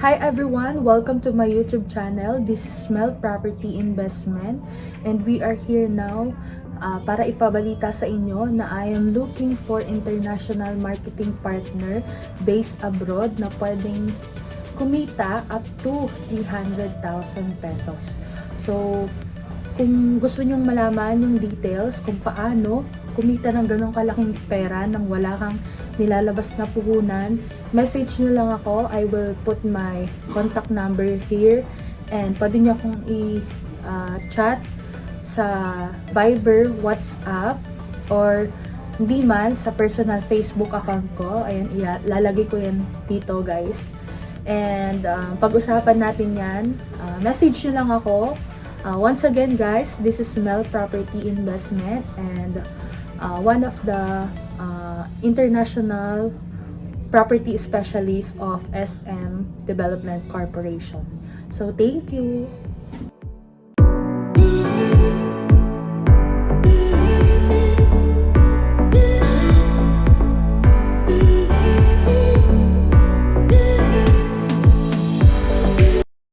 Hi everyone, welcome to my YouTube channel. This is Mel Property Investment and we are here now para ipabalita sa inyo na I am looking for international marketing partner based abroad na pwedeng kumita up to 300,000 pesos. So, kung gusto nyong malaman yung details kung paano kumita ng ganong kalaking pera nang wala kang nilalabas na puhunan, message nyo lang ako. I will put my contact number here and pwede nyo akong i-chat sa Viber, WhatsApp, or hindi man sa personal Facebook account ko. Ayan, lalagay ko yan dito guys. And pag-usapan natin yan. Message nyo lang ako. Once again guys, this is Mel Property Investment and one of the international property specialists of SM Development Corporation. So thank you.